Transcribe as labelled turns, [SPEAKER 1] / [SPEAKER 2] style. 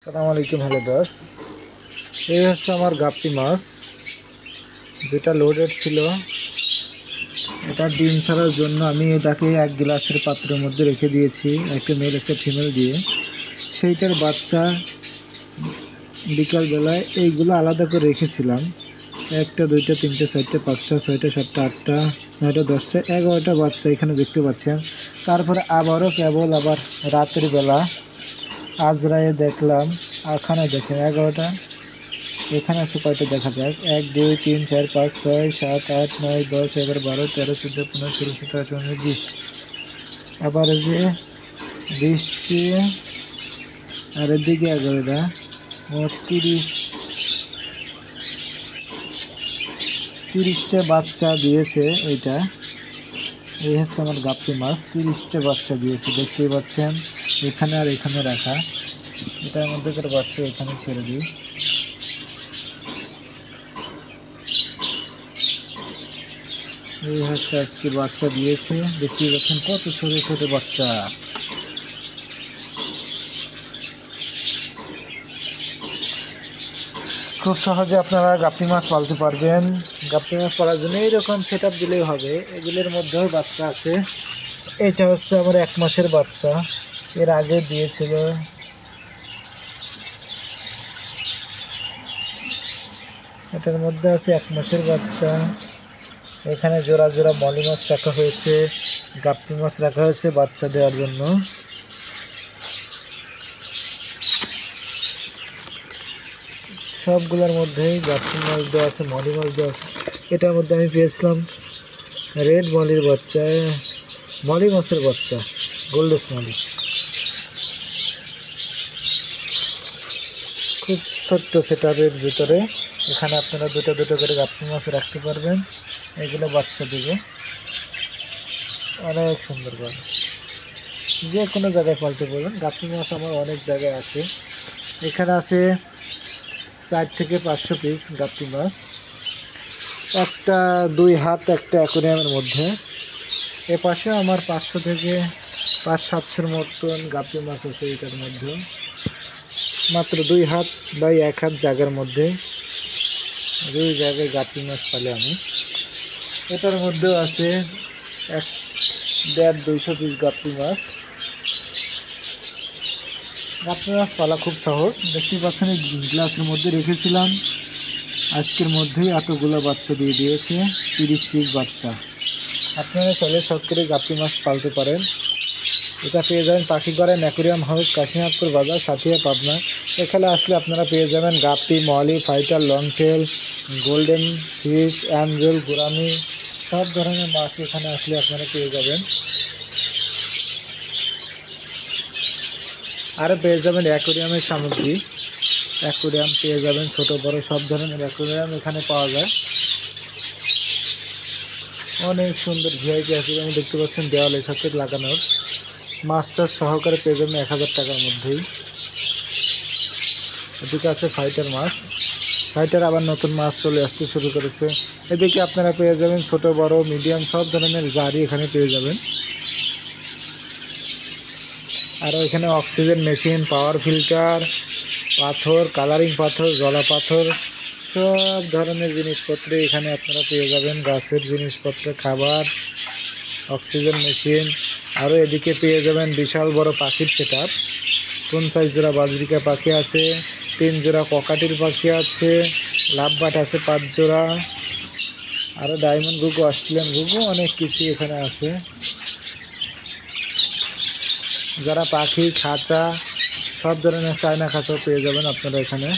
[SPEAKER 1] সালাম আলাইকুম। হ্যালো দাস, এই হচ্ছে আমার গাপ্পি মাছ যেটা লোডেড ছিল। এটা ডিম ছাড়ার জন্য আমি এটাকে এক গ্লাসের পাত্রের মধ্যে রেখে দিয়েছি, একটা মেল একটা ফিমেল দিয়ে। সেইটার বাচ্চা বিকালবেলায় এইগুলো আলাদা করে রেখেছিলাম। একটা দুইটা তিনটে চারটে পাঁচটা ছয়টা সাতটা আটটা নয়টা 10টা 11টা বাচ্চা এখানে দেখতে পাচ্ছেন। তারপরে আবারও কেবল আবার রাতের বেলা আজরায়ে দেখলাম, এখানে দেখেন 11টা। এখানে আছে কয়টা দেখা যাক, 1 2 3 4 5 6 7 8 9 10 11 12 13 14 15 16 17 18 19 20। আবার যে 20টি আর এদিকে 11টা, মোট 30টা বাচ্চা দিয়েছে। এইটা এই হচ্ছে আমার গাপ্পি মাছ, 30টা বাচ্চা দিয়েছে দেখতেই পাচ্ছেন। এখানে আর এখানে রাখা, এটার মধ্যে করে বাচ্চা এখানে ছেড়ে দিই। এই হচ্ছে আজকে বাচ্চা দিয়েছে, দেখতেই পাচ্ছেন কত ছোট ছোট বাচ্চা। খুব সহজে আপনারা গাপ্পি মাছ পালতে পারবেন। গাপ্পি মাছ পালার জন্য এইরকম সেট আপ দিলেই হবে। এগুলোর মধ্যেও বাচ্চা আছে। এটা হচ্ছে আমার 1 মাসের বাচ্চা, এর আগে দিয়েছিল। এটার মধ্যে আছে 1 মাসের বাচ্চা। এখানে জোড়া জোড়া মলি মাছ রাখা হয়েছে, গাপ্পি মাছ রাখা হয়েছে বাচ্চা দেওয়ার জন্য। সবগুলোর মধ্যেই গাপ্পি মাছ দেওয়া আছে, মলি মাছ দেওয়া আছে। এটার মধ্যে আমি পেয়েছিলাম রেড মলির বাচ্চা, মলি মাছের বাচ্চা, গোল্ডেস মলি। খুব ছোট্ট সেটআপের ভিতরে এখানে আপনারা দুটো দুটো করে গাপ্পি মাছ রাখতে পারবেন। এগুলো বাচ্চা দেবে অনেক সুন্দরভাবে, যে কোনো জায়গায় পালতে পারবেন। গাপ্পি মাছ আমার অনেক জায়গায় আছে। এখানে আছে 4 থেকে 500 পিস গাপ্পি মাছ, একটা 2 হাত একটা অ্যাকোয়ারিয়ামের মধ্যে। এ পাশে আমার 500 থেকে 500-700 মতন গাপ্পি মাছ আছে। এটার মধ্যে মাত্র 2 হাত বা 1 হাত জায়গার মধ্যে 2 জায়গায় গাপ্পি মাছ পালে আমি। এটার মধ্যেও আছে 150-200 পিস গাপ্পি মাছ। গাপ্পি মাছ পালা খুব সহজ, দেখতে পাচ্ছেন। এই গ্লাসের মধ্যে রেখেছিলাম, আজকের মধ্যেই এতগুলো বাচ্চা দিয়ে দিয়েছে, 30 পিস বাচ্চা। আপনারা চাইলে শখ করে গাপ্পি মাছ পালতে পারেন। এটা পেয়ে যাবেন পাখিগড়ায় অ্যাকোয়ারিয়াম হাউস, কাশিনাথপুর বাজার, সাথিয়া, পাবনা। এখানে আসলে আপনারা পেয়ে যাবেন guppy, molly, fighter, longtail, golden fish, angel, gourami, সব ধরনের মাছ এখানে আসলে আপনারা পেয়ে যাবেন। আরও পেয়ে যাবেন অ্যাকোয়ারিয়ামের সামগ্রী, অ্যাকোয়ারিয়াম পেয়ে যাবেন, ছোট বড় সব ধরনের অ্যাকোয়ারিয়াম এখানে পাওয়া যায়। অনেক সুন্দর ভিআইপি অ্যাকোয়ারিয়াম দেখতে পাচ্ছেন, দেওয়ালের সাথে লাগানোর। মাছটার সহকারে পেয়ে যাবেন 1000 টাকার মধ্যেই। এদিকে আছে ফাইটার মাছ, ফাইটার আবার নতুন মাছ চলে আসতে শুরু করেছে। এদিকে আপনারা পেয়ে যাবেন ছোট বড় মিডিয়াম সব ধরনের জারি এখানে পেয়ে যাবেন। আরও এখানে অক্সিজেন মেশিন, পাওয়ার ফিল্টার, পাথর, কালারিং পাথর, জলা পাথর, সব ধরনের জিনিসপত্র এখানে আপনারা পেয়ে যাবেন। গাছের জিনিসপত্র, খাবার, অক্সিজেন মেশিন। আরও এদিকে পেয়ে যাবেন বিশাল বড় পাখির সেটআপ। 50 জোড়া বাজরিকা পাখি আছে, 3 জোড়া ককাটির পাখি আছে, লাভবাট আছে 5 জোড়া, আরও ডায়মন্ড ঘুঘু, অস্ট্রেলিয়ান ঘুঘু, অনেক কিছু এখানে আছে। যারা পাখি খাঁচা, সব ধরনের চায়না খাঁচাও পেয়ে যাবেন আপনারা এখানে।